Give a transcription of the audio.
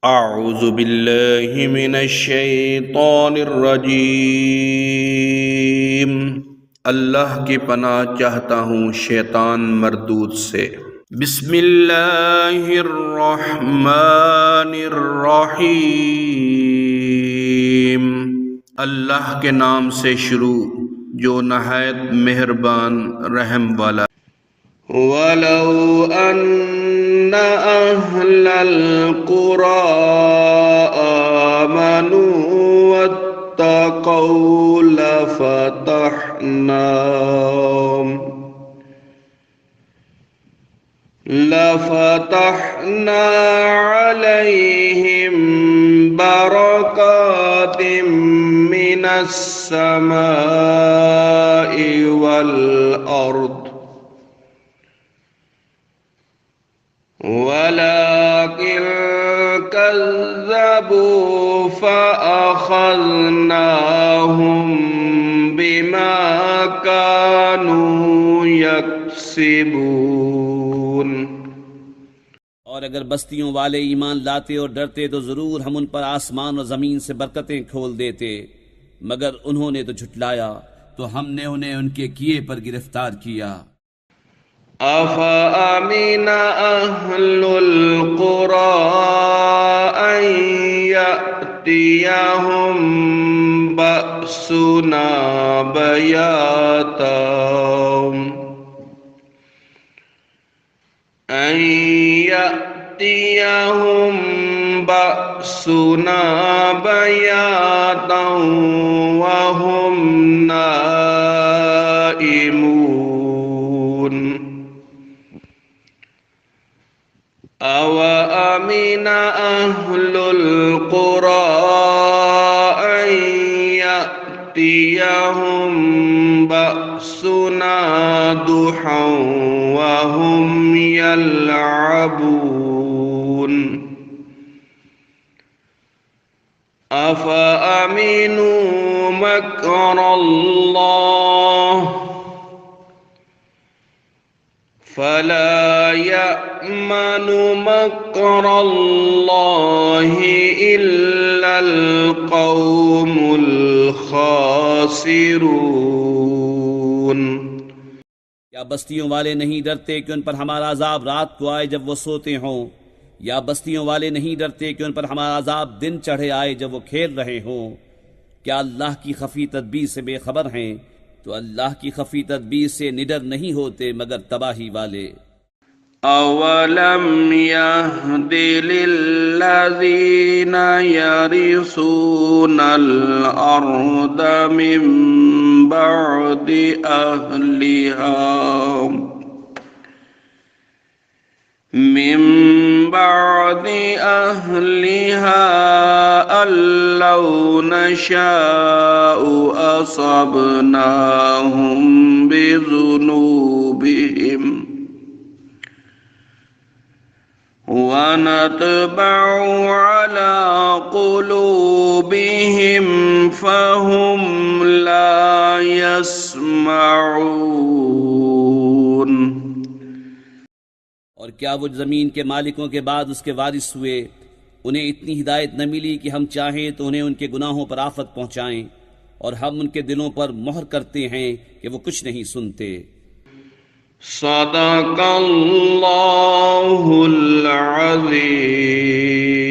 अऊज़ु बिल्लाहि मिनश्शैतानिर्रजीम। अल्लाह की पनाह चाहता हूँ शैतान मरदूद से। बिस्मिल्लाहिर्रहमानिर्रहीम। अल्लाह के नाम से शुरू जो नहायत मेहरबान रहम वाला। वलौ अन्ना अहलल कुरा आमनू वत्तक़ौ लफ़तहना अलैहिम बरकातिम मिनस समाई वल अर्द वलाकिन कज़्ज़बू फ़अख़ज़नाहुम बिमा कानू यक्सिबून। और अगर बस्तियों वाले ईमान लाते और डरते तो जरूर हम उन पर आसमान और जमीन से बरकतें खोल देते, मगर उन्होंने तो झुटलाया तो हमने उन्हें उनके किए पर गिरफ्तार किया। अफ़अमिन अहलुल क़ुरा अन यअतियहुम बअसुना बयातम अन यअतियहुम बअसुना बयातम वहुम नाइमून। अवअमिन अहलुल क़ुरा अन यअतियहुम बअसुना दुहा वहुम यल्अबून। अफ़अमिनू मक्रल्लाह फला यअमनु मक्रल्लाहि इल्लल क़ौमुल ख़ासिरून। या बस्तियों वाले नहीं डरते कि उन पर हमारा अजाब रात को आए जब वो सोते हों, या बस्तियों वाले नहीं डरते कि उन पर हमारा अजाब दिन चढ़े आए जब वो खेल रहे हों। क्या अल्लाह की खफी तदबीर से बेखबर हैं? तो अल्लाह की खफी तदबीर से निडर नहीं होते मगर तबाही वाले। अवलम यहदि लिल्लज़ीना यरिसूनल अर्द मिन बअदि अहलिहा अल्लौ नशाउ असबनाहुम बिज़ुनूबिहिम वनतबअु अला क़ुलूबिहिम फ़हुम ला यस्मऊन। और क्या वो जमीन के मालिकों के बाद उसके वारिस हुए, उन्हें इतनी हिदायत न मिली कि हम चाहें तो उन्हें उनके गुनाहों पर आफत पहुंचाएं, और हम उनके दिलों पर मोहर करते हैं कि वो कुछ नहीं सुनते। सदक़ल्लाहुल अज़ीम।